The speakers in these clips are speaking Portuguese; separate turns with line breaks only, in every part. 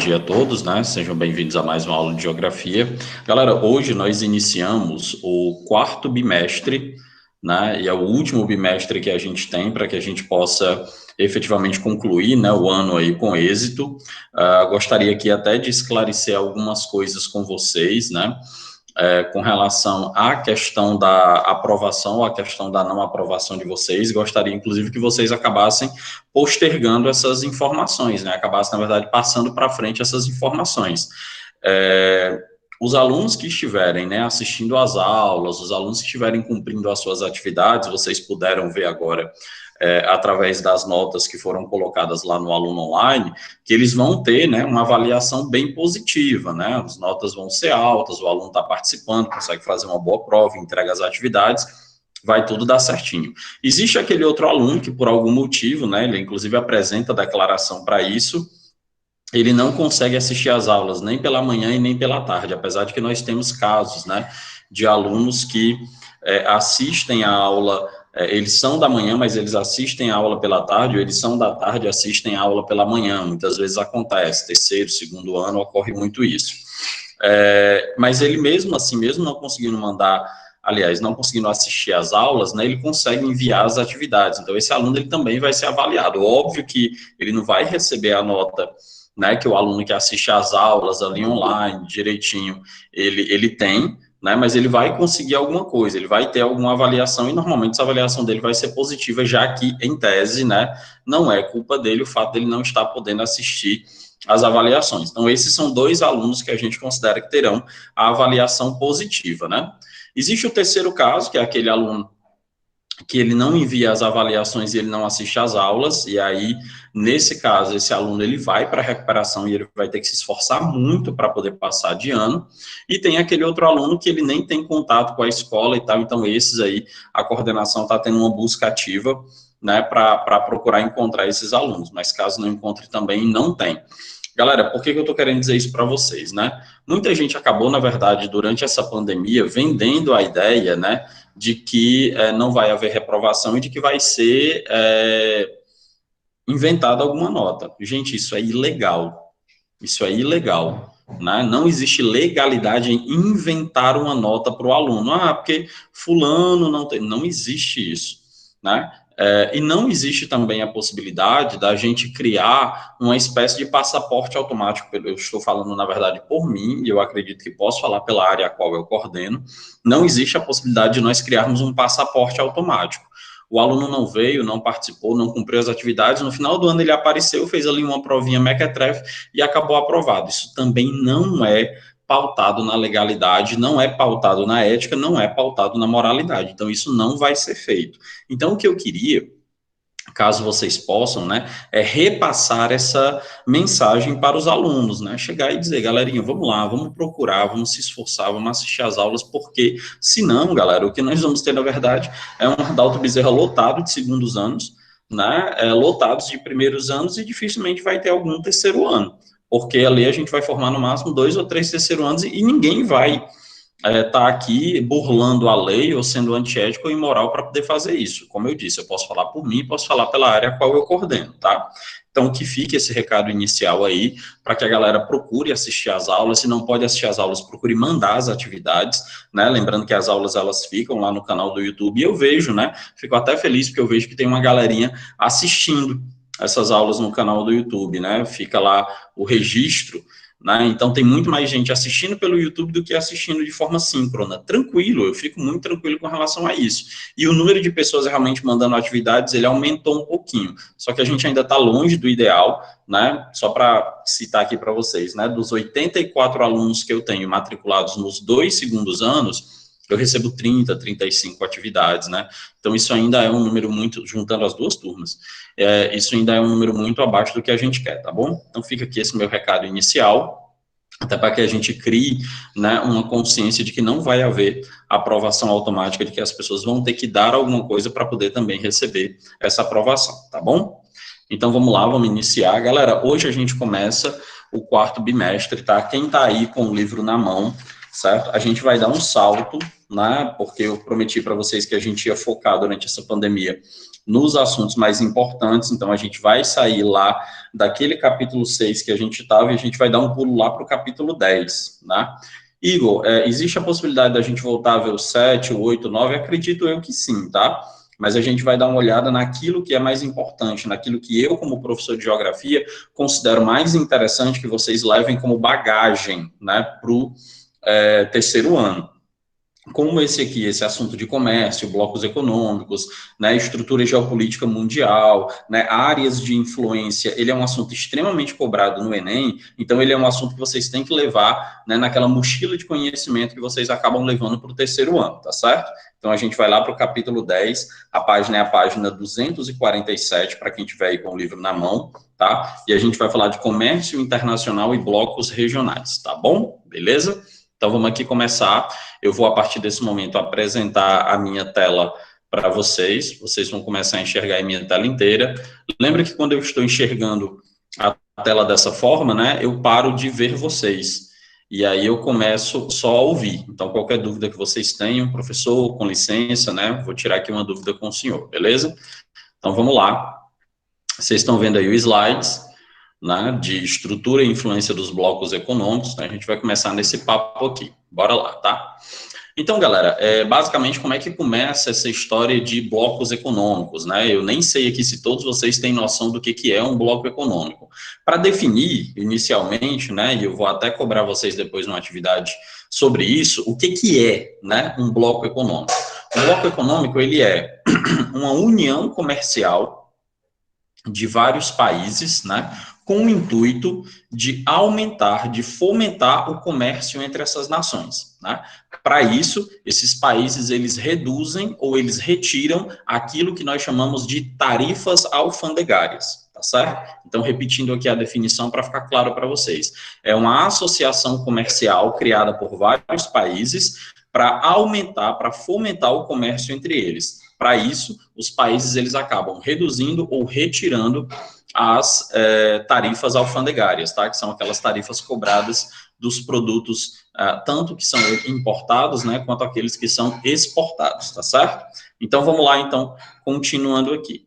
dia a todos, né? Sejam bem-vindos a mais uma aula de Geografia. Galera, hoje nós iniciamos o quarto bimestre, né? E é o último bimestre que a gente tem para que a gente possa efetivamente concluir, né, o ano aí com êxito. Gostaria aqui até de esclarecer algumas coisas com vocês, né? Com relação à questão da aprovação ou à questão da não aprovação de vocês, gostaria, inclusive, que vocês acabassem postergando essas informações, né? Acabassem, na verdade, passando para frente essas informações. Os alunos que estiverem, né, assistindo às aulas, os alunos que estiverem cumprindo as suas atividades, vocês puderam ver agora, através das notas que foram colocadas lá no Aluno Online, que eles vão ter, né, uma avaliação bem positiva, né, as notas vão ser altas, o aluno está participando, consegue fazer uma boa prova, entrega as atividades, vai tudo dar certinho. Existe aquele outro aluno que, por algum motivo, né, ele inclusive apresenta a declaração para isso, ele não consegue assistir às aulas nem pela manhã e nem pela tarde, apesar de que nós temos casos, né, de alunos que assistem a aula, eles são da manhã, mas eles assistem a aula pela tarde, ou eles são da tarde e assistem a aula pela manhã, muitas vezes acontece, terceiro, segundo ano, ocorre muito isso. Mas ele mesmo assim, mesmo não conseguindo não conseguindo assistir às aulas, né, ele consegue enviar as atividades, então esse aluno ele também vai ser avaliado, óbvio que ele não vai receber a nota, né, que o aluno que assiste às aulas ali online, direitinho, ele tem, né, mas ele vai conseguir alguma coisa, ele vai ter alguma avaliação, e normalmente essa avaliação dele vai ser positiva, já que, em tese, né, não é culpa dele o fato dele não estar podendo assistir às avaliações. Então, esses são dois alunos que a gente considera que terão a avaliação positiva, né. Existe o terceiro caso, que é aquele aluno que ele não envia as avaliações e ele não assiste às aulas, e aí, nesse caso, esse aluno ele vai para a recuperação e ele vai ter que se esforçar muito para poder passar de ano, e tem aquele outro aluno que ele nem tem contato com a escola e tal, então esses aí, a coordenação está tendo uma busca ativa, né, para procurar encontrar esses alunos, mas caso não encontre também, não tem. Galera, por que eu estou querendo dizer isso para vocês, né? Muita gente acabou, na verdade, durante essa pandemia, vendendo a ideia, né, de que não vai haver reprovação e de que vai ser inventada alguma nota. Gente, isso é ilegal. Isso é ilegal. Né? Não existe legalidade em inventar uma nota para o aluno. Porque fulano não tem. Não existe isso. Né? E não existe também a possibilidade da gente criar uma espécie de passaporte automático. Eu estou falando, na verdade, por mim, e eu acredito que posso falar pela área a qual eu coordeno. Não existe a possibilidade de nós criarmos um passaporte automático. O aluno não veio, não participou, não cumpriu as atividades, no final do ano ele apareceu, fez ali uma provinha mequetrefe e acabou aprovado. Isso também não é pautado na legalidade, não é pautado na ética, não é pautado na moralidade. Então, isso não vai ser feito. Então, o que eu queria, caso vocês possam, né, é repassar essa mensagem para os alunos, né, chegar e dizer, galerinha, vamos lá, vamos procurar, vamos se esforçar, vamos assistir às aulas, porque, senão, galera, o que nós vamos ter, na verdade, é um Ardalto Bezerra lotado de segundos anos, né, lotados de primeiros anos, e dificilmente vai ter algum terceiro ano, porque ali a gente vai formar no máximo 2 ou 3 terceiro anos, e ninguém vai tá aqui burlando a lei ou sendo antiético ou imoral para poder fazer isso. Como eu disse, eu posso falar por mim, posso falar pela área a qual eu coordeno, tá? Então, que fique esse recado inicial aí, para que a galera procure assistir às aulas, se não pode assistir às aulas, procure mandar as atividades, né? Lembrando que as aulas, elas ficam lá no canal do YouTube, e eu vejo, né? Fico até feliz, porque eu vejo que tem uma galerinha assistindo essas aulas no canal do YouTube, né? Fica lá o registro, né? Então, tem muito mais gente assistindo pelo YouTube do que assistindo de forma síncrona. Tranquilo, eu fico muito tranquilo com relação a isso. E o número de pessoas realmente mandando atividades, ele aumentou um pouquinho. Só que a gente ainda está longe do ideal, né? Só para citar aqui para vocês, né? Dos 84 alunos que eu tenho matriculados nos 2 segundos anos, eu recebo 30, 35 atividades, né? Então, isso ainda é um número muito, juntando as duas turmas, isso ainda é um número muito abaixo do que a gente quer, tá bom? Então, fica aqui esse meu recado inicial, até para que a gente crie, né, uma consciência de que não vai haver aprovação automática, de que as pessoas vão ter que dar alguma coisa para poder também receber essa aprovação, tá bom? Então, vamos lá, vamos iniciar. Galera, hoje a gente começa o quarto bimestre, tá? Quem tá aí com o livro na mão, certo? A gente vai dar um salto, né? Porque eu prometi para vocês que a gente ia focar durante essa pandemia nos assuntos mais importantes, então a gente vai sair lá daquele capítulo 6 que a gente estava e a gente vai dar um pulo lá para o capítulo 10, né? Igor, existe a possibilidade da gente voltar a ver o 7, o 8, o 9? Acredito eu que sim, tá? Mas a gente vai dar uma olhada naquilo que é mais importante, naquilo que eu, como professor de geografia, considero mais interessante que vocês levem como bagagem, né, para o terceiro ano. Como esse aqui, esse assunto de comércio, blocos econômicos, né, estrutura geopolítica mundial, né, áreas de influência, ele é um assunto extremamente cobrado no Enem, então ele é um assunto que vocês têm que levar, né, naquela mochila de conhecimento que vocês acabam levando para o terceiro ano, tá certo? Então a gente vai lá para o capítulo 10, a página é a página 247, para quem tiver aí com o livro na mão, tá? E a gente vai falar de comércio internacional e blocos regionais, tá bom? Beleza? Então vamos aqui começar. Eu vou, a partir desse momento, apresentar a minha tela para vocês. Vocês vão começar a enxergar a minha tela inteira. Lembra que quando eu estou enxergando a tela dessa forma, né, eu paro de ver vocês. E aí eu começo só a ouvir. Então, qualquer dúvida que vocês tenham, professor, com licença, né, vou tirar aqui uma dúvida com o senhor, beleza? Então, vamos lá. Vocês estão vendo aí o slides, né, de estrutura e influência dos blocos econômicos. Né, a gente vai começar nesse papo aqui. Bora lá, tá? Então, galera, basicamente, como é que começa essa história de blocos econômicos, né? Eu nem sei aqui se todos vocês têm noção do que é um bloco econômico. Para definir, inicialmente, né, e eu vou até cobrar vocês depois numa atividade sobre isso, o que é, né, um bloco econômico? Um bloco econômico, ele é uma união comercial de vários países, né, com o intuito de aumentar, de fomentar o comércio entre essas nações, né? Para isso, esses países, eles reduzem ou eles retiram aquilo que nós chamamos de tarifas alfandegárias, tá certo? Então, repetindo aqui a definição para ficar claro para vocês. É uma associação comercial criada por vários países para aumentar, para fomentar o comércio entre eles. Para isso, os países eles acabam reduzindo ou retirando as tarifas alfandegárias, tá? Que são aquelas tarifas cobradas dos produtos, tanto que são importados, né, quanto aqueles que são exportados, tá certo? Então, vamos lá, então, continuando aqui.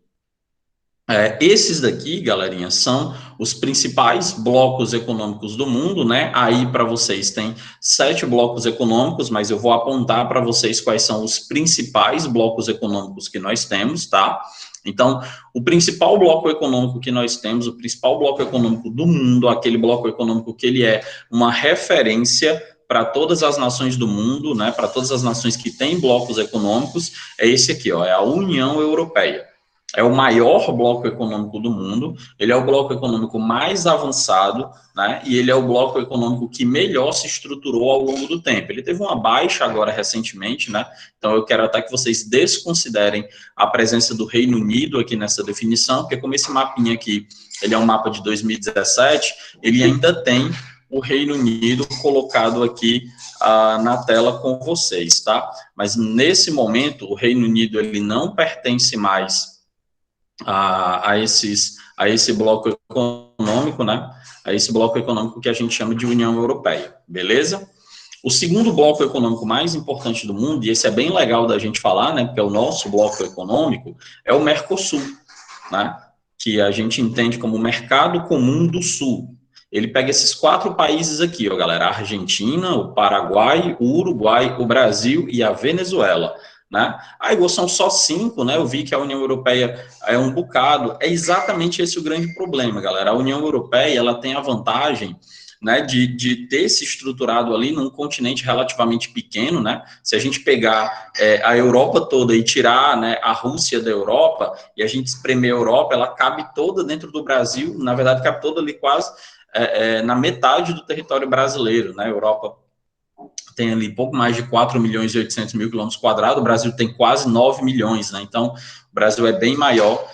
Esses daqui, galerinha, são os principais blocos econômicos do mundo, né? Aí para vocês tem 7 blocos econômicos, mas eu vou apontar para vocês quais são os principais blocos econômicos que nós temos, tá? Então, o principal bloco econômico que nós temos, o principal bloco econômico do mundo, aquele bloco econômico que ele é uma referência para todas as nações do mundo, né? Para todas as nações que têm blocos econômicos, é esse aqui, ó, é a União Europeia. É o maior bloco econômico do mundo, ele é o bloco econômico mais avançado, né, e ele é o bloco econômico que melhor se estruturou ao longo do tempo. Ele teve uma baixa agora recentemente, né, então eu quero até que vocês desconsiderem a presença do Reino Unido aqui nessa definição, porque como esse mapinha aqui, ele é um mapa de 2017, ele ainda tem o Reino Unido colocado aqui na tela com vocês, tá? Mas nesse momento, o Reino Unido, ele não pertence mais a esse bloco econômico, né? A esse bloco econômico que a gente chama de União Europeia, beleza? O segundo bloco econômico mais importante do mundo, e esse é bem legal da gente falar, né? Porque é o nosso bloco econômico, é o Mercosul, né? Que a gente entende como o Mercado Comum do Sul. Ele pega esses 4 países aqui, ó, galera: a Argentina, o Paraguai, o Uruguai, o Brasil e a Venezuela. Né? Aí são só 5, né? Eu vi que a União Europeia é um bocado. É exatamente esse o grande problema, galera. A União Europeia, ela tem a vantagem, né, de ter se estruturado ali num continente relativamente pequeno, né? Se a gente pegar a Europa toda e tirar, né, a Rússia da Europa, e a gente espremer a Europa, ela cabe toda dentro do Brasil, na verdade, cabe toda ali quase na metade do território brasileiro, né? A Europa tem ali pouco mais de 4 milhões e 800 mil quilômetros quadrados, o Brasil tem quase 9 milhões, né? Então, o Brasil é bem maior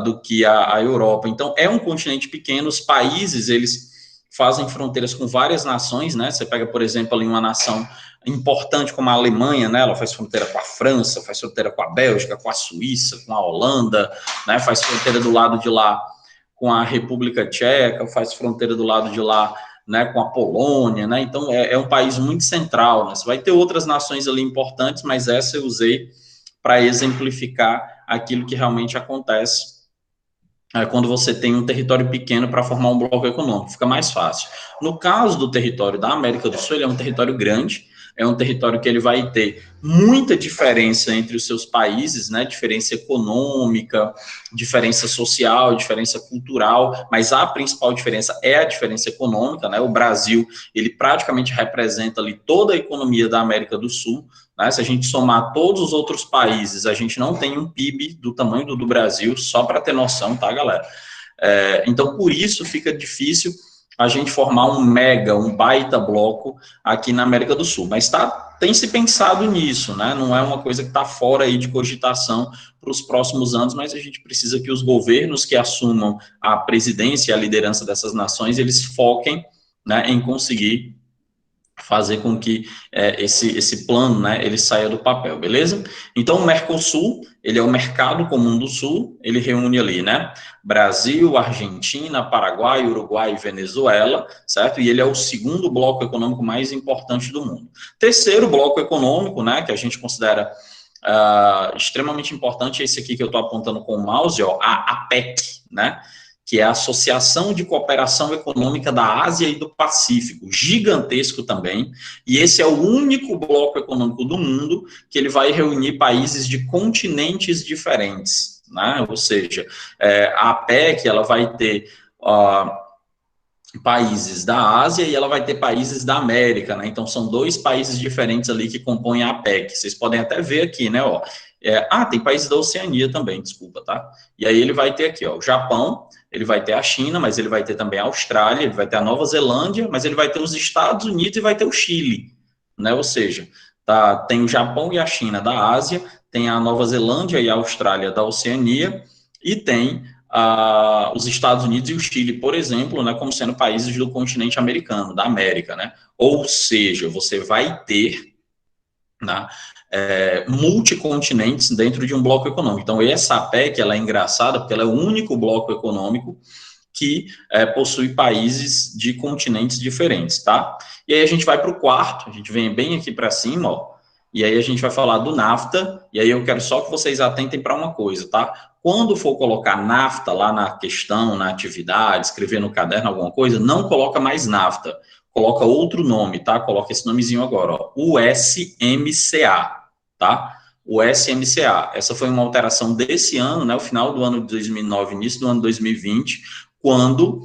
do que a Europa. Então, é um continente pequeno, os países, eles fazem fronteiras com várias nações, né? Você pega, por exemplo, ali uma nação importante como a Alemanha, né? Ela faz fronteira com a França, faz fronteira com a Bélgica, com a Suíça, com a Holanda, né? Faz fronteira do lado de lá com a República Tcheca, faz fronteira do lado de lá né, com a Polônia, né, então é um país muito central, né, você vai ter outras nações ali importantes, mas essa eu usei para exemplificar aquilo que realmente acontece quando você tem um território pequeno para formar um bloco econômico, fica mais fácil. No caso do território da América do Sul, ele é um território grande, é um território que ele vai ter muita diferença entre os seus países, né? Diferença econômica, diferença social, diferença cultural, mas a principal diferença é a diferença econômica, né? O Brasil, ele praticamente representa ali toda a economia da América do Sul, né? Se a gente somar todos os outros países, a gente não tem um PIB do tamanho do Brasil, só para ter noção, tá, galera? Então, por isso fica difícil a gente formar um baita bloco aqui na América do Sul. Mas tem se pensado nisso, né? Não é uma coisa que está fora aí de cogitação para os próximos anos, mas a gente precisa que os governos que assumam a presidência e a liderança dessas nações, eles foquem, né, em conseguir fazer com que esse plano, né, ele saia do papel, beleza? Então, o Mercosul, ele é o Mercado Comum do Sul, ele reúne ali, né, Brasil, Argentina, Paraguai, Uruguai e Venezuela, certo? E ele é o segundo bloco econômico mais importante do mundo. Terceiro bloco econômico, né, que a gente considera extremamente importante, é esse aqui que eu estou apontando com o mouse, ó, a APEC, né, que é a Associação de Cooperação Econômica da Ásia e do Pacífico, gigantesco também, e esse é o único bloco econômico do mundo que ele vai reunir países de continentes diferentes, né? Ou seja, a APEC, ela vai ter países da Ásia e ela vai ter países da América, né? Então, são dois países diferentes ali que compõem a APEC. Vocês podem até ver aqui, né? Ó, tem países da Oceania também, desculpa, tá? E aí ele vai ter aqui, ó, o Japão, ele vai ter a China, mas ele vai ter também a Austrália, ele vai ter a Nova Zelândia, mas ele vai ter os Estados Unidos e vai ter o Chile, né? Ou seja, tem o Japão e a China da Ásia, tem a Nova Zelândia e a Austrália da Oceania, e tem os Estados Unidos e o Chile, por exemplo, né, como sendo países do continente americano, da América, né? Ou seja, você vai ter, né, multicontinentes dentro de um bloco econômico. Então, essa APEC, ela é engraçada porque ela é o único bloco econômico que possui países de continentes diferentes, tá? E aí a gente vai para o quarto, a gente vem bem aqui para cima, ó, e aí a gente vai falar do NAFTA, e aí eu quero só que vocês atentem para uma coisa, tá? Quando for colocar NAFTA lá na questão, na atividade, escrever no caderno alguma coisa, não coloca mais NAFTA, coloca outro nome, tá? Coloca esse nomezinho agora, ó, USMCA, tá? O SMCA, essa foi uma alteração desse ano, né, o final do ano de 2009, início do ano de 2020, quando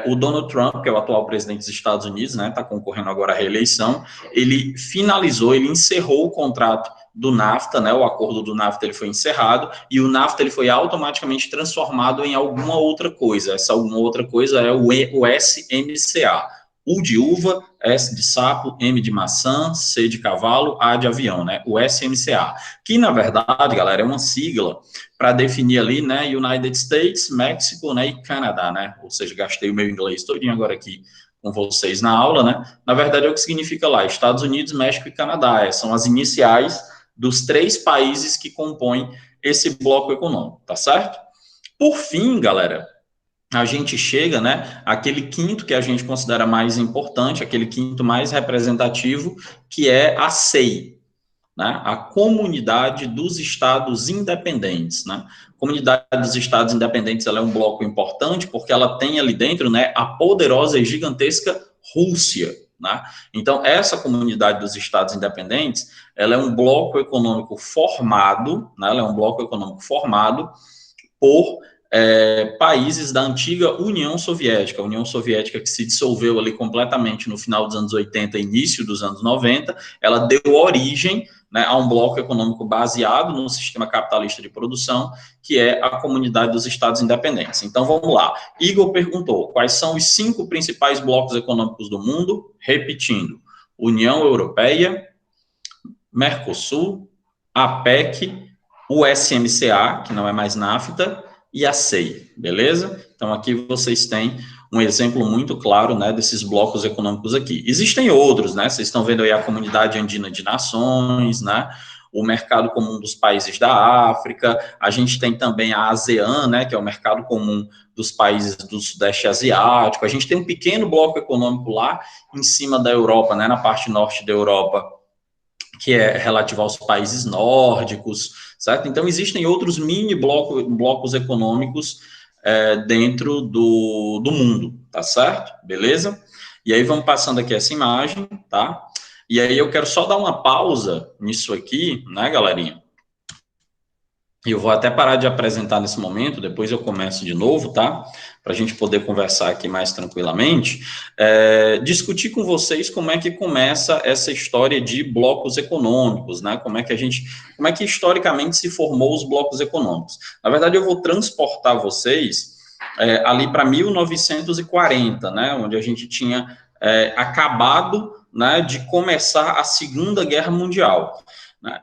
o Donald Trump, que é o atual presidente dos Estados Unidos, né, está concorrendo agora à reeleição, ele ele encerrou o contrato do NAFTA, né, o acordo do NAFTA ele foi encerrado, e o NAFTA ele foi automaticamente transformado em alguma outra coisa. Essa alguma outra coisa é o SMCA. U de uva, S de sapo, M de maçã, C de cavalo, A de avião, né? O SMCA, que na verdade, galera, é uma sigla para definir ali, né, United States, México, né, e Canadá, né? Ou seja, gastei o meu inglês todinho agora aqui com vocês na aula, né? Na verdade é o que significa lá, Estados Unidos, México e Canadá, são as iniciais dos 3 países que compõem esse bloco econômico, tá certo? Por fim, galera, a gente chega, né, àquele quinto que a gente considera mais importante, aquele quinto mais representativo, que é a CEI, né, a Comunidade dos Estados Independentes, né? A Comunidade dos Estados Independentes, ela é um bloco importante porque ela tem ali dentro, né, a poderosa e gigantesca Rússia, né? Então, essa Comunidade dos Estados Independentes, ela é um bloco econômico formado, né, ela é um bloco econômico formado por países da antiga União Soviética, a União Soviética que se dissolveu ali completamente no final dos anos 80, início dos anos 90, ela deu origem, né, a um bloco econômico baseado no sistema capitalista de produção, que é a Comunidade dos Estados Independentes. Então, vamos lá. Igor perguntou, quais são os 5 principais blocos econômicos do mundo? Repetindo, União Europeia, Mercosul, APEC, o SMCA, que não é mais NAFTA, e a CEI, beleza? Então, aqui vocês têm um exemplo muito claro, né, desses blocos econômicos aqui. Existem outros, né, vocês estão vendo aí a Comunidade Andina de Nações, né, o mercado comum dos países da África, a gente tem também a ASEAN, né, que é o mercado comum dos países do Sudeste Asiático, a gente tem um pequeno bloco econômico lá em cima da Europa, né, na parte norte da Europa, que é relativo aos países nórdicos, certo? Então, existem outros mini blocos econômicos dentro do mundo, tá certo? Beleza? E aí, vamos passando aqui essa imagem, tá? E aí, eu quero só dar uma pausa nisso aqui, né, galerinha? Eu vou até parar de apresentar nesse momento, depois eu começo de novo, tá? Para a gente poder conversar aqui mais tranquilamente. Discutir com vocês como é que começa essa história de blocos econômicos, né? Como é que historicamente se formou os blocos econômicos. Na verdade, eu vou transportar vocês ali para 1940, né? Onde a gente tinha acabado, né, de começar a Segunda Guerra Mundial.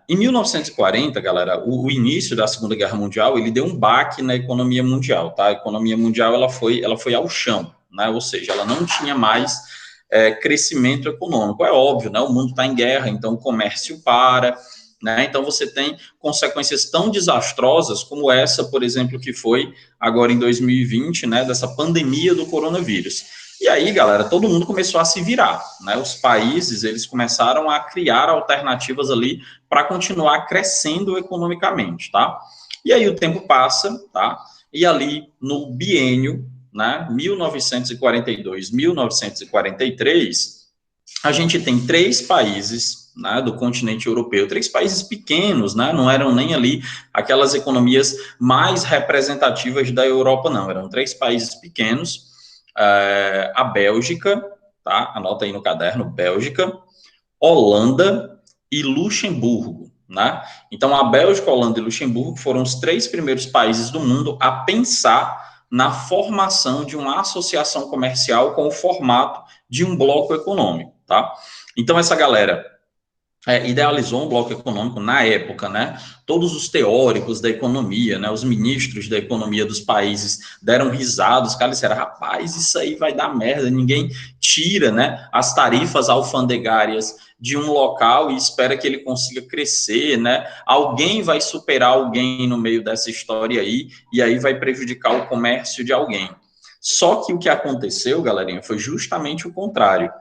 Em 1940, galera, o início da Segunda Guerra Mundial, ele deu um baque na economia mundial, tá? A economia mundial, ela foi ao chão, né? Ou seja, ela não tinha mais crescimento econômico. É óbvio, né? O mundo está em guerra, então o comércio para, né? Então você tem consequências tão desastrosas como essa, por exemplo, que foi agora em 2020, né? Dessa pandemia do coronavírus. E aí, galera, todo mundo começou a se virar, né? Os países, eles começaram a criar alternativas ali para continuar crescendo economicamente, tá? E aí o tempo passa, tá? E ali no biênio, né, 1942, 1943, a gente tem três países, né, do continente europeu, três países pequenos, né, não eram nem ali aquelas economias mais representativas da Europa, não, eram três países pequenos, a Bélgica, tá, anota aí no caderno, Bélgica, Holanda e Luxemburgo, né? Então, a Bélgica, Holanda e Luxemburgo foram os três primeiros países do mundo a pensar na formação de uma associação comercial com o formato de um bloco econômico, tá? Então, essa galera idealizou um bloco econômico na época, né? Todos os teóricos da economia, né? Os ministros da economia dos países deram risadas, cara, disseram, rapaz, isso aí vai dar merda, ninguém tira, né? As tarifas alfandegárias de um local e espera que ele consiga crescer, né? Alguém vai superar alguém no meio dessa história aí, e aí vai prejudicar o comércio de alguém. Só que o que aconteceu, galerinha, foi justamente o contrário.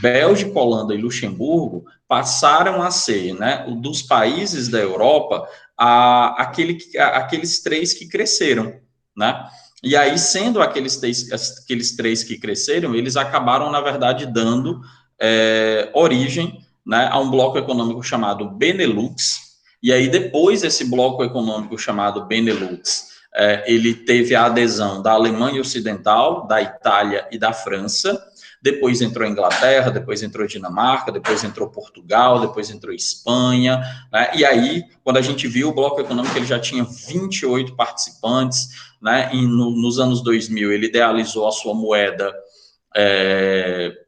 Bélgica, Holanda e Luxemburgo passaram a ser, né, dos países da Europa, aqueles três que cresceram, né? E aí, sendo aqueles três que cresceram, eles acabaram, na verdade, dando origem, né, a um bloco econômico chamado Benelux. E aí, depois desse bloco econômico chamado Benelux, ele teve a adesão da Alemanha Ocidental, da Itália e da França. Depois entrou a Inglaterra, depois entrou a Dinamarca, depois entrou Portugal, depois entrou Espanha, né? E aí, quando a gente viu o bloco econômico, ele já tinha 28 participantes, né? E nos anos 2000, ele idealizou a sua moeda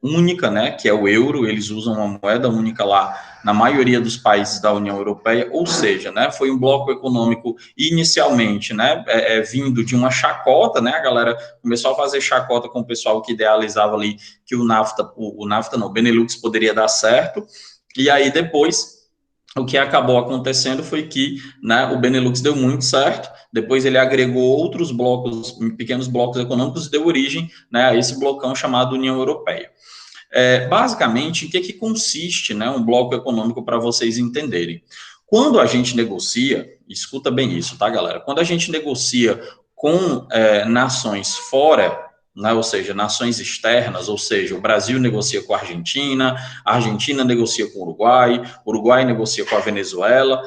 única, né, que é o euro. Eles usam uma moeda única lá na maioria dos países da União Europeia, ou seja, né, foi um bloco econômico inicialmente, né, vindo de uma chacota, né, a galera começou a fazer chacota com o pessoal que idealizava ali que o NAFTA não, o Benelux poderia dar certo, e aí depois o que acabou acontecendo foi que, né, o Benelux deu muito certo, depois ele agregou outros blocos, pequenos blocos econômicos, e deu origem, né, a esse blocão chamado União Europeia. Basicamente, em que consiste, né, um bloco econômico para vocês entenderem? Quando a gente negocia, escuta bem isso, tá, galera? Quando a gente negocia com nações fora, né, ou seja, nações externas, ou seja, o Brasil negocia com a Argentina negocia com o Uruguai negocia com a Venezuela,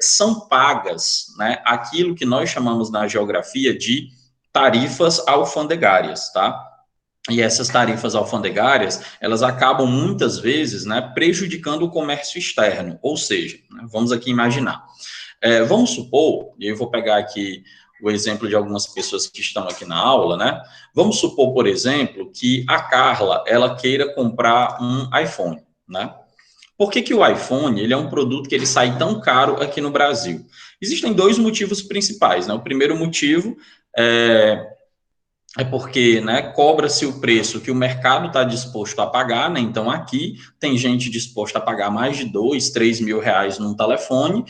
são pagas, né, aquilo que nós chamamos na geografia de tarifas alfandegárias, tá? E essas tarifas alfandegárias, elas acabam muitas vezes, né, prejudicando o comércio externo, ou seja, né, vamos aqui imaginar, vamos supor, e eu vou pegar aqui o exemplo de algumas pessoas que estão aqui na aula, né? Vamos supor, por exemplo, que a Carla, ela queira comprar um iPhone, né? Por que o iPhone, ele é um produto que ele sai tão caro aqui no Brasil? Existem dois motivos principais, né? O primeiro motivo é porque, né, cobra-se o preço que o mercado está disposto a pagar, né? Então aqui tem gente disposta a pagar mais de 2, 3 mil reais num telefone,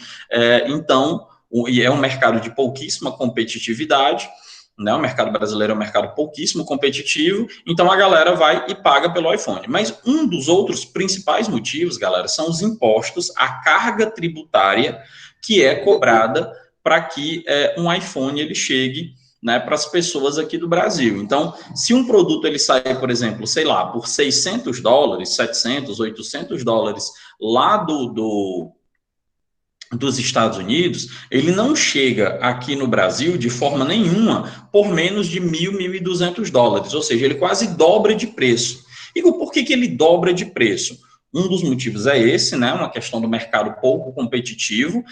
e é um mercado de pouquíssima competitividade, né? O mercado brasileiro é um mercado pouquíssimo competitivo, então a galera vai e paga pelo iPhone. Mas um dos outros principais motivos, galera, são os impostos, a carga tributária que é cobrada para que um iPhone ele chegue, né, para as pessoas aqui do Brasil. Então, se um produto ele sai, por exemplo, sei lá, por $600, 700, $800 lá dos Estados Unidos, ele não chega aqui no Brasil de forma nenhuma por menos de $1.000, $1.200, ou seja, ele quase dobra de preço. E por que ele dobra de preço? Um dos motivos é esse, né, uma questão do mercado pouco competitivo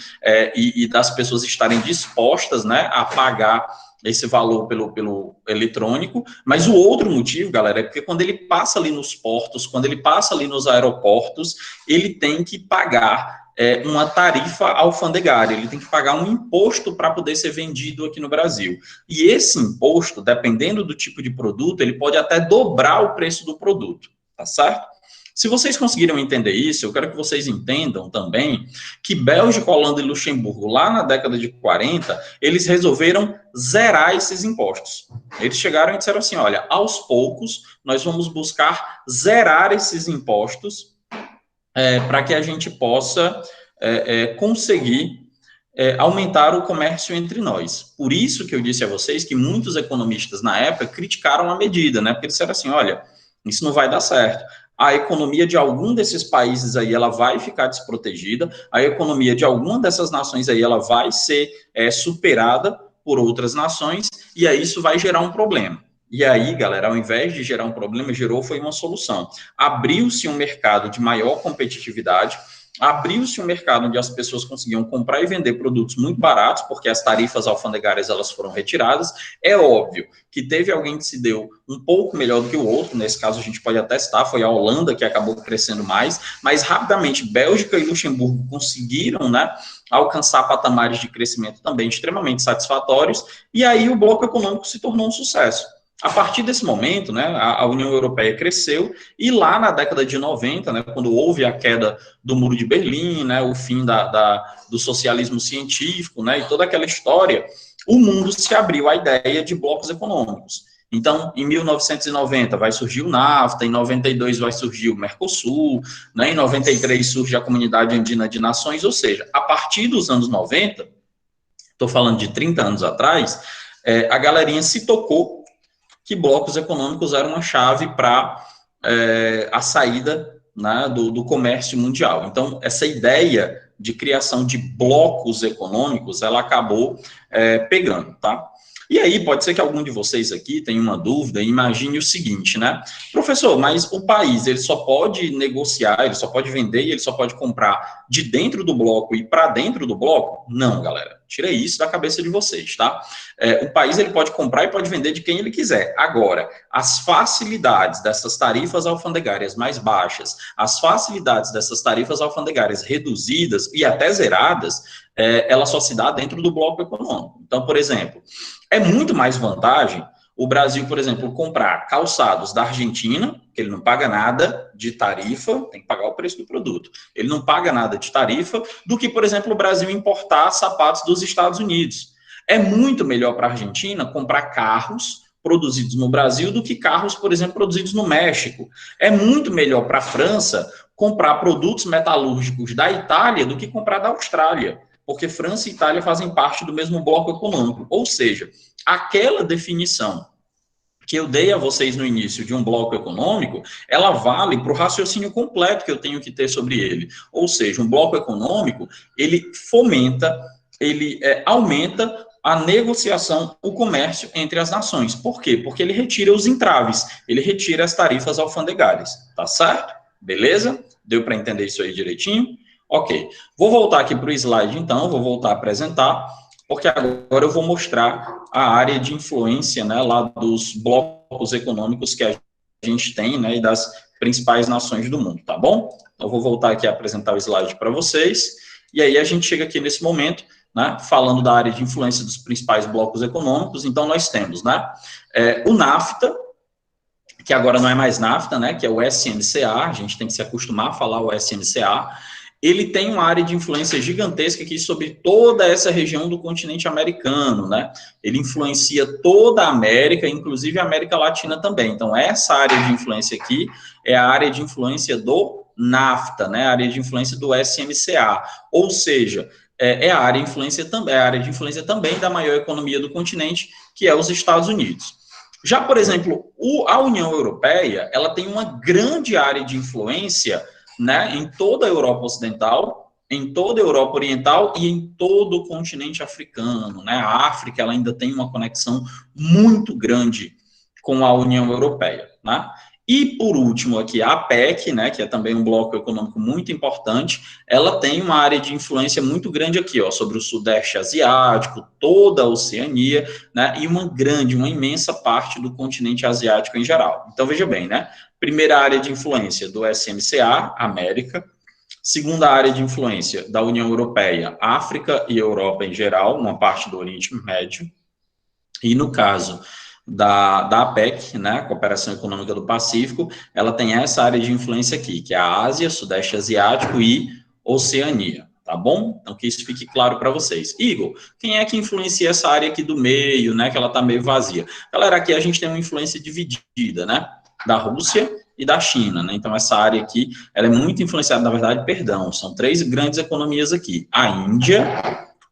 e das pessoas estarem dispostas, né, a pagar esse valor pelo eletrônico, mas o outro motivo, galera, é porque quando ele passa ali nos portos, quando ele passa ali nos aeroportos, ele tem que pagar uma tarifa alfandegária, ele tem que pagar um imposto para poder ser vendido aqui no Brasil. E esse imposto, dependendo do tipo de produto, ele pode até dobrar o preço do produto, tá certo? Se vocês conseguiram entender isso, eu quero que vocês entendam também que Bélgica, Holanda e Luxemburgo, lá na década de 40, eles resolveram zerar esses impostos. Eles chegaram e disseram assim, olha, aos poucos, nós vamos buscar zerar esses impostos para que a gente possa conseguir aumentar o comércio entre nós. Por isso que eu disse a vocês que muitos economistas na época criticaram a medida, né? Porque disseram assim, olha, isso não vai dar certo. A economia de algum desses países aí, ela vai ficar desprotegida, a economia de alguma dessas nações aí, ela vai ser superada por outras nações, e aí isso vai gerar um problema. E aí, galera, ao invés de gerar um problema, foi uma solução. Abriu-se um mercado de maior competitividade, abriu-se um mercado onde as pessoas conseguiam comprar e vender produtos muito baratos, porque as tarifas alfandegárias elas foram retiradas. É óbvio que teve alguém que se deu um pouco melhor do que o outro, nesse caso a gente pode até citar, foi a Holanda que acabou crescendo mais, mas rapidamente Bélgica e Luxemburgo conseguiram, né, alcançar patamares de crescimento também extremamente satisfatórios, e aí o bloco econômico se tornou um sucesso. A partir desse momento, né, a União Europeia cresceu, e lá na década de 90, né, quando houve a queda do Muro de Berlim, né, o fim do socialismo científico, né, e toda aquela história, o mundo se abriu à ideia de blocos econômicos. Então, em 1990 vai surgir o NAFTA, em 92 vai surgir o Mercosul, né, em 93 surge a Comunidade Andina de Nações, ou seja, a partir dos anos 90, estou falando de 30 anos atrás, a galerinha se tocou que blocos econômicos eram uma chave para a saída, né, do comércio mundial. Então, essa ideia de criação de blocos econômicos, ela acabou pegando, tá? E aí, pode ser que algum de vocês aqui tenha uma dúvida, imagine o seguinte, né? Professor, mas o país, ele só pode negociar, ele só pode vender e ele só pode comprar de dentro do bloco e para dentro do bloco? Não, galera. Tira isso da cabeça de vocês, tá? O país, ele pode comprar e pode vender de quem ele quiser. Agora, as facilidades dessas tarifas alfandegárias mais baixas, as facilidades dessas tarifas alfandegárias reduzidas e até zeradas, ela só se dá dentro do bloco econômico. Então, por exemplo, é muito mais vantagem o Brasil, por exemplo, comprar calçados da Argentina, que ele não paga nada de tarifa, tem que pagar o preço do produto. Ele não paga nada de tarifa, do que, por exemplo, o Brasil importar sapatos dos Estados Unidos. É muito melhor para a Argentina comprar carros produzidos no Brasil do que carros, por exemplo, produzidos no México. É muito melhor para a França comprar produtos metalúrgicos da Itália do que comprar da Austrália, porque França e Itália fazem parte do mesmo bloco econômico. Ou seja, aquela definição que eu dei a vocês no início de um bloco econômico, ela vale para o raciocínio completo que eu tenho que ter sobre ele. Ou seja, um bloco econômico, ele fomenta, ele aumenta a negociação, o comércio entre as nações. Por quê? Porque ele retira os entraves, ele retira as tarifas alfandegárias. Tá certo? Beleza? Deu para entender isso aí direitinho? Ok. Vou voltar aqui para o slide, então, vou voltar a apresentar, porque agora eu vou mostrar a área de influência, né, lá dos blocos econômicos que a gente tem, né, e das principais nações do mundo, tá bom? Então, eu vou voltar aqui a apresentar o slide para vocês, e aí a gente chega aqui nesse momento né, falando da área de influência dos principais blocos econômicos. Então, nós temos, né, o NAFTA, que agora não é mais NAFTA, né, que é o SMCA, a gente tem que se acostumar a falar o SMCA. Ele tem uma área de influência gigantesca aqui sobre toda essa região do continente americano, né? Ele influencia toda a América, inclusive a América Latina também. Então, essa área de influência aqui é a área de influência do NAFTA, né? A área de influência do SMCA. Ou seja, é a área de influência também da maior economia do continente, que é os Estados Unidos. Já, por exemplo, a União Europeia, ela tem uma grande área de influência, né, em toda a Europa Ocidental, em toda a Europa Oriental e em todo o continente africano, né? A África, ela ainda tem uma conexão muito grande com a União Europeia, né? E, por último, aqui, a APEC, né, que é também um bloco econômico muito importante, ela tem uma área de influência muito grande aqui, ó, sobre o Sudeste Asiático, toda a Oceania, né, e uma imensa parte do continente asiático em geral. Então, veja bem, né, primeira área de influência do SMCA, América. Segunda área de influência da União Europeia, África e Europa em geral, uma parte do Oriente Médio. E no caso da APEC, né, Cooperação Econômica do Pacífico, ela tem essa área de influência aqui, que é a Ásia, Sudeste Asiático e Oceania, tá bom? Então, que isso fique claro para vocês. Igor, quem é que influencia essa área aqui do meio, né, que ela está meio vazia? Galera, aqui a gente tem uma influência dividida, né, da Rússia e da China, né? Então, essa área aqui, ela é muito influenciada, na verdade, perdão, são 3 grandes economias aqui, a Índia,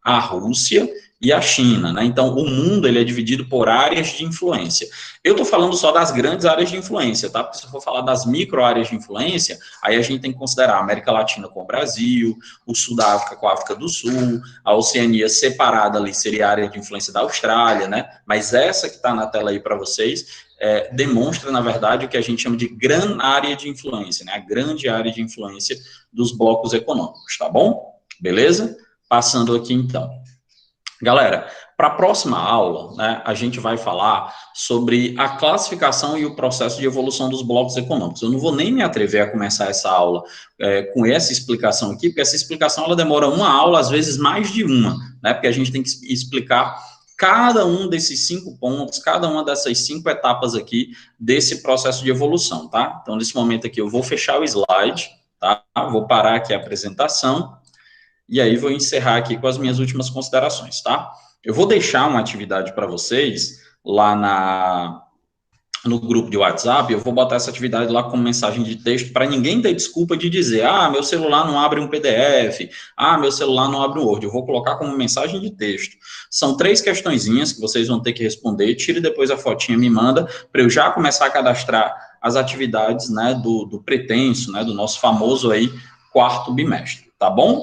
a Rússia e a China, né? Então, o mundo, ele é dividido por áreas de influência. Eu estou falando só das grandes áreas de influência, tá? Porque se eu for falar das micro áreas de influência, aí a gente tem que considerar a América Latina com o Brasil, o Sul da África com a África do Sul, a Oceania separada ali seria a área de influência da Austrália, né? Mas essa que está na tela aí para vocês demonstra, na verdade, o que a gente chama de grande área de influência, né? A grande área de influência dos blocos econômicos, tá bom? Beleza? Passando aqui, então. Galera, para a próxima aula, né, a gente vai falar sobre a classificação e o processo de evolução dos blocos econômicos. Eu não vou nem me atrever a começar essa aula com essa explicação aqui, porque essa explicação ela demora uma aula, às vezes mais de uma, né, porque a gente tem que explicar cada um desses 5 pontos, cada uma dessas 5 etapas aqui desse processo de evolução, tá? Então, nesse momento aqui, eu vou fechar o slide, tá? Vou parar aqui a apresentação. E aí vou encerrar aqui com as minhas últimas considerações, tá? Eu vou deixar uma atividade para vocês lá no grupo de WhatsApp, eu vou botar essa atividade lá como mensagem de texto para ninguém ter desculpa de dizer, meu celular não abre um PDF, meu celular não abre um Word. Eu vou colocar como mensagem de texto. São 3 questõezinhas que vocês vão ter que responder, tire depois a fotinha, me manda, para eu já começar a cadastrar as atividades, né, do pretenso, né, do nosso famoso aí 4º bimestre, tá bom?